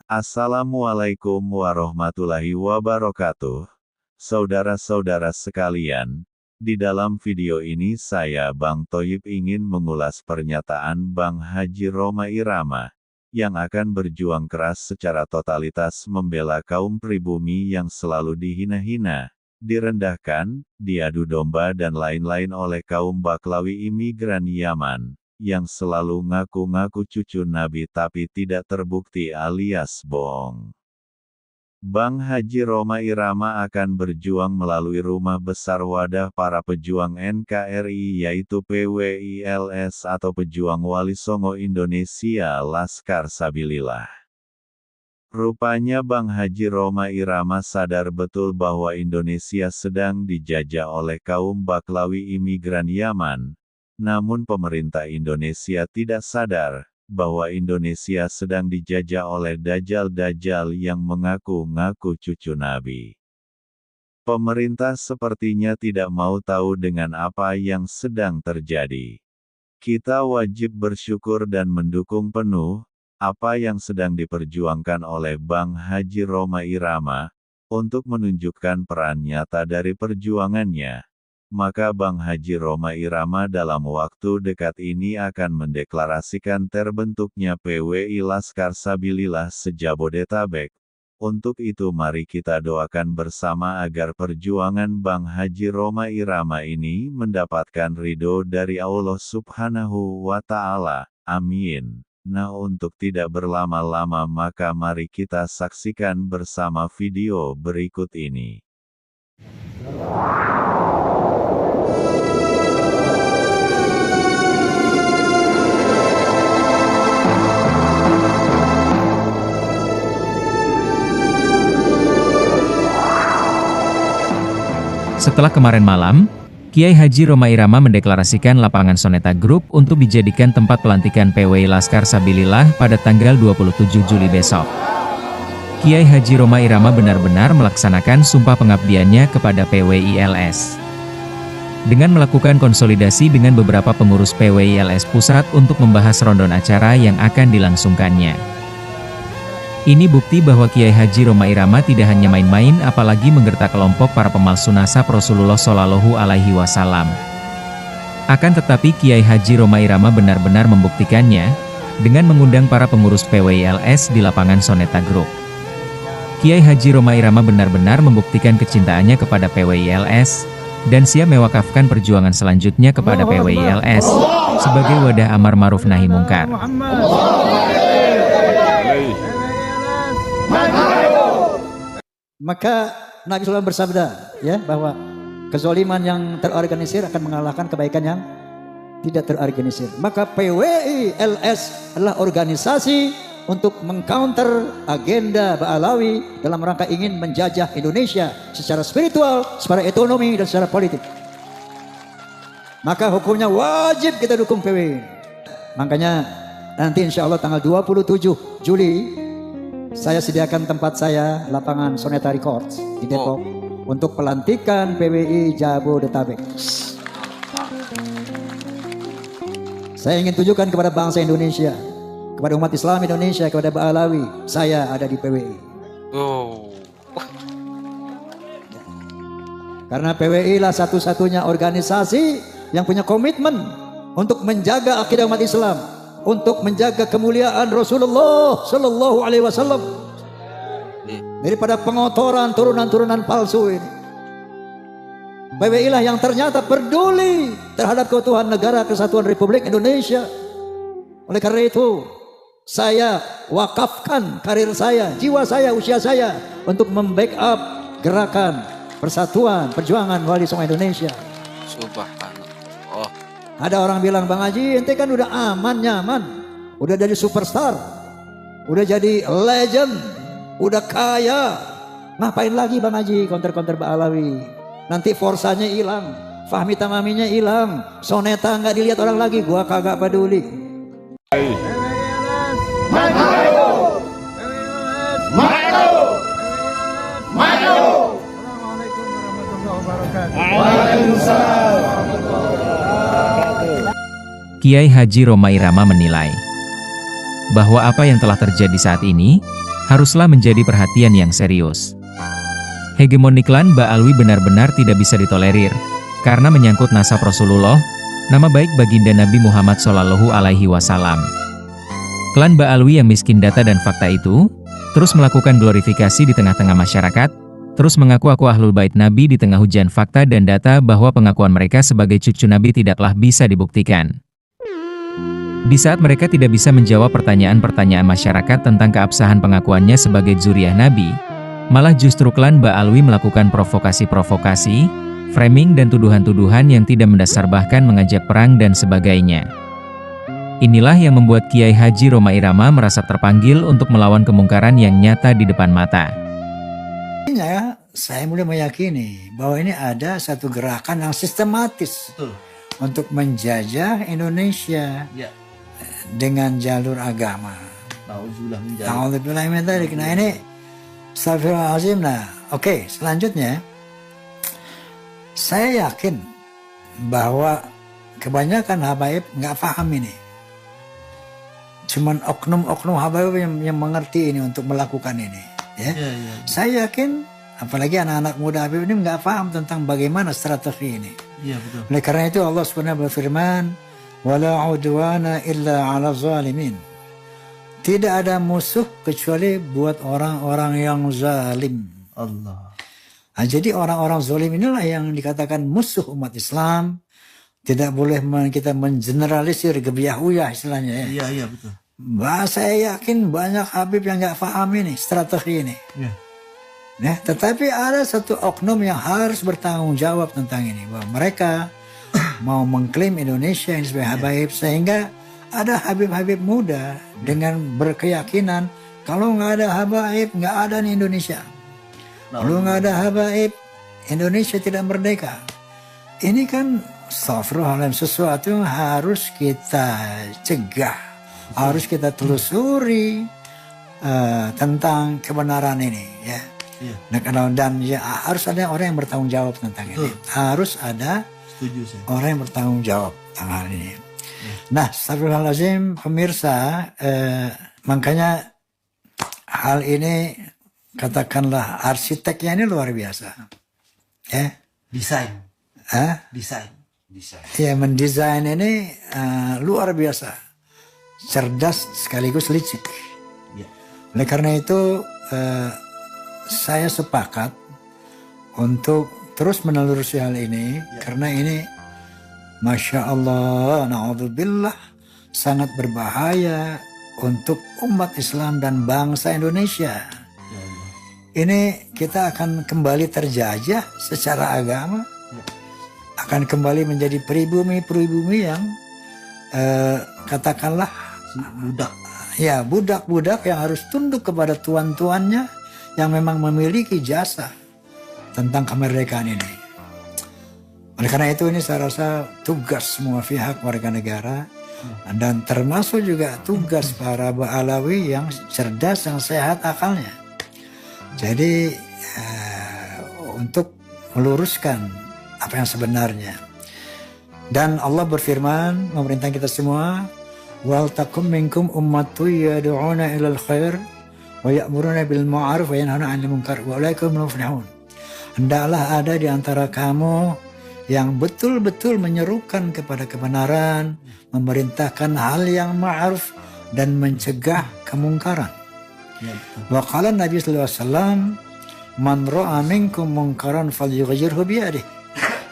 Assalamualaikum warahmatullahi wabarakatuh. Saudara-saudara sekalian, di dalam video ini saya Bang Thoyib ingin mengulas pernyataan Bang Haji Rhoma Irama, yang akan berjuang keras secara totalitas membela kaum pribumi yang selalu dihina-hina, direndahkan, diadu domba dan lain-lain oleh kaum Baklawi imigran Yaman, yang selalu ngaku-ngaku cucu Nabi tapi tidak terbukti alias bohong. Bang Haji Rhoma Irama akan berjuang melalui Rumah Besar Wadah Para Pejuang NKRI yaitu PWILS atau Pejuang Wali Songo Indonesia Laskar Sabilillah. Rupanya Bang Haji Rhoma Irama sadar betul bahwa Indonesia sedang dijajah oleh kaum Baklawi imigran Yaman. Namun pemerintah Indonesia tidak sadar, bahwa Indonesia sedang dijajah oleh dajjal-dajjal yang mengaku-ngaku cucu Nabi. Pemerintah sepertinya tidak mau tahu dengan apa yang sedang terjadi. Kita wajib bersyukur dan mendukung penuh, apa yang sedang diperjuangkan oleh Bang Haji Rhoma Irama, untuk menunjukkan peran nyata dari perjuangannya. Maka Bang Haji Rhoma Irama dalam waktu dekat ini akan mendeklarasikan terbentuknya PWI Laskar Sabilillah se-Jabodetabek. Untuk itu mari kita doakan bersama agar perjuangan Bang Haji Rhoma Irama ini mendapatkan ridho dari Allah Subhanahu wa Ta'ala. Amin. Nah, untuk tidak berlama-lama maka mari kita saksikan bersama video berikut ini. Setelah kemarin malam, Kiai Haji Rhoma Irama mendeklarasikan lapangan Soneta Group untuk dijadikan tempat pelantikan PWI Laskar Sabilillah pada tanggal 27 Juli besok. Kiai Haji Rhoma Irama benar-benar melaksanakan sumpah pengabdiannya kepada PWILS. Dengan melakukan konsolidasi dengan beberapa pengurus PWILS pusat untuk membahas rondon acara yang akan dilangsungkannya. Ini bukti bahwa Kiai Haji Rhoma Irama tidak hanya main-main apalagi menggertak kelompok para pemalsu nasab Rasulullah Shallallahu Alaihi Wasallam. Akan tetapi Kiai Haji Rhoma Irama benar-benar membuktikannya, dengan mengundang para pengurus PWILS di lapangan Soneta Group. Kiai Haji Rhoma Irama benar-benar membuktikan kecintaannya kepada PWILS, dan siap mewakafkan perjuangan selanjutnya kepada PWILS, sebagai wadah amar ma'ruf nahi mungkar. Maka Nabi SAW bersabda, ya, bahwa kezaliman yang terorganisir akan mengalahkan kebaikan yang tidak terorganisir. Maka PWILS adalah organisasi untuk mengcounter agenda Ba'alawi dalam rangka ingin menjajah Indonesia secara spiritual, secara ekonomi, dan secara politik. Maka hukumnya wajib kita dukung PWI. Makanya nanti insya Allah tanggal 27 Juli saya sediakan tempat saya, lapangan Soneta Records di Depok, untuk pelantikan PWI Jabodetabek. Saya ingin tunjukkan kepada bangsa Indonesia, kepada umat Islam Indonesia, kepada Ba'alawi, saya ada di PWI. Karena PWI lah satu-satunya organisasi yang punya komitmen untuk menjaga akidah umat Islam, untuk menjaga kemuliaan Rasulullah Sallallahu Alaihi Wasallam daripada pengotoran turunan-turunan palsu ini. PWI lah yang ternyata peduli terhadap keutuhan negara kesatuan Republik Indonesia. Oleh karena itu, saya wakafkan karir saya, jiwa saya, usia saya untuk membackup gerakan persatuan perjuangan Wali Songo Indonesia. Subhanallah. Ada orang bilang, Bang Haji, ente kan udah aman, nyaman, udah jadi superstar, udah jadi legend, udah kaya, ngapain lagi Bang Haji counter-counter Ba'alawi? Nanti forsanya hilang, Fahmi Tamaminya hilang, Soneta nggak dilihat orang lagi, gua kagak peduli. Kiai Haji Rhoma Irama menilai, bahwa apa yang telah terjadi saat ini, haruslah menjadi perhatian yang serius. Hegemoni klan Ba'alwi benar-benar tidak bisa ditolerir, karena menyangkut nasab Rasulullah, nama baik baginda Nabi Muhammad SAW. Klan Ba'alwi yang miskin data dan fakta itu, terus melakukan glorifikasi di tengah-tengah masyarakat, terus mengaku-aku Ahlul Bait Nabi di tengah hujan fakta dan data bahwa pengakuan mereka sebagai cucu Nabi tidaklah bisa dibuktikan. Di saat mereka tidak bisa menjawab pertanyaan-pertanyaan masyarakat tentang keabsahan pengakuannya sebagai zuriyah Nabi, malah justru klan Ba'alwi melakukan provokasi-provokasi, framing dan tuduhan-tuduhan yang tidak mendasar bahkan mengajak perang dan sebagainya. Inilah yang membuat Kiai Haji Roma Irama merasa terpanggil untuk melawan kemungkaran yang nyata di depan mata. Saya mulai meyakini bahwa ini ada satu gerakan yang sistematis untuk menjajah Indonesia dengan jalur agama. Nah ini Astagfirullahaladzim. Oke, selanjutnya saya yakin bahwa kebanyakan habaib nggak paham ini. Cuman oknum-oknum habaib yang mengerti ini untuk melakukan ini. Ya. Saya yakin, apalagi anak-anak muda Habib ini nggak paham tentang bagaimana strategi ini. Betul. Oleh karena itu Allah SWT berfirman, "Wala udwana illa 'ala zalimin." Tidak ada musuh kecuali buat orang-orang yang zalim. Allah. Nah, jadi orang-orang zalim inilah yang dikatakan musuh umat Islam. Tidak boleh kita mengeneralisir gebiahuyah istilahnya ya. Iya betul. Saya yakin banyak Habib yang nggak paham ini strategi ini. Nah, tetapi ada satu oknum yang harus bertanggung jawab tentang ini, bahwa mereka mau mengklaim Indonesia ini sebagai habaib, sehingga ada Habib-Habib muda dengan berkeyakinan kalau nggak ada habaib nggak ada nih Indonesia. Kalau nggak ada habaib Indonesia tidak merdeka. Ini kan astagfirullahaladzim, sesuatu yang harus kita cegah, harus kita telusuri tentang kebenaran ini ya. Nah, dan ya, harus ada orang yang bertanggung jawab tentang ini. Harus ada orang yang bertanggung jawab tentang hal ini. Nah, astagfirullahaladzim pemirsa, makanya hal ini katakanlah arsiteknya ini luar biasa. Ya. Desain. Ya, mendesain ini luar biasa, cerdas sekaligus licik. Oleh karena itu saya sepakat untuk terus menelusuri hal ini karena ini Masya Allah, na'udzubillah, sangat berbahaya untuk umat Islam dan bangsa Indonesia. Ini kita akan kembali terjajah secara agama, akan kembali menjadi pribumi-pribumi yang katakanlah budak-budak yang harus tunduk kepada tuan-tuannya yang memang memiliki jasa tentang kemerdekaan ini. Oleh karena itu ini saya rasa tugas semua pihak warga negara dan termasuk juga tugas para Ba'alawi yang cerdas, yang sehat akalnya. Jadi untuk meluruskan apa yang sebenarnya. Dan Allah berfirman memerintah kita semua, wal takum minkum ummatu yad'una ilal khair wa ya'muruna bil ma'ruf wa yanhauna 'anil munkar wa ulaika humul muflihun. Hendaklah ada di antara kamu yang betul-betul menyerukan kepada kebenaran, memerintahkan hal yang ma'ruf dan mencegah kemungkaran. Wa qala Nabi sallallahu alaihi wasallam, man ra'a minkum munkaran falyughayyirhu bi yadihi.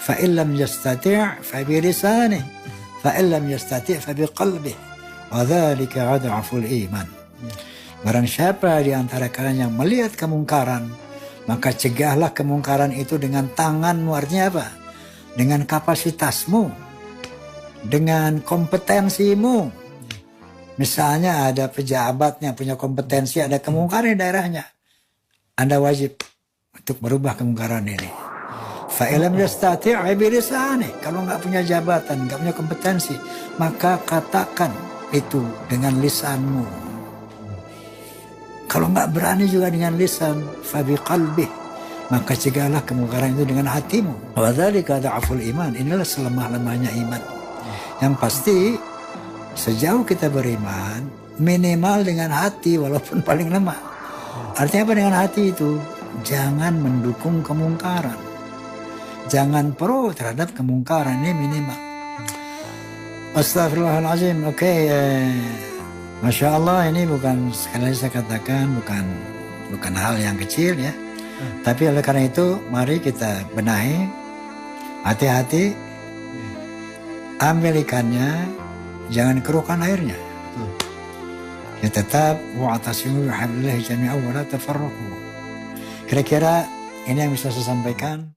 Fa in lam yastati' fa bi lisanihi, fa in lam yastati' fa bi qalbihi. Wa dzalika adhaful iman. Barang siapa di antara kalian yang melihat kemungkaran, maka cegahlah kemungkaran itu dengan tanganmu. Artinya apa? Dengan kapasitasmu, dengan kompetensimu. Misalnya ada pejabatnya punya kompetensi, ada kemungkaran di daerahnya, Anda wajib untuk merubah kemungkaran ini. Fa'ilam yastati' bilisani. Kalau nggak punya jabatan, nggak punya kompetensi, maka katakan itu dengan lisanmu. Kalau nggak berani juga dengan lisan, fabi qalbih, maka cegahlah kemungkaran itu dengan hatimu. Wa dzalika dha'ful iman. Inilah selemah-lemahnya iman. Yang pasti sejauh kita beriman, minimal dengan hati walaupun paling lemah. Artinya apa dengan hati itu? Jangan mendukung kemungkaran. Jangan pro terhadap kemungkaran, ini minimal. Astagfirullahaladzim. Oke, Masya Allah, ini bukan, sekali lagi saya katakan, bukan hal yang kecil ya. Tapi oleh karena itu mari kita benahi, hati-hati, ambil ikannya, jangan keruhkan airnya. Ya tetap wa'tasimu bihablillahi jami'an wa la tafarraqu. Kira-kira ini yang bisa saya sampaikan.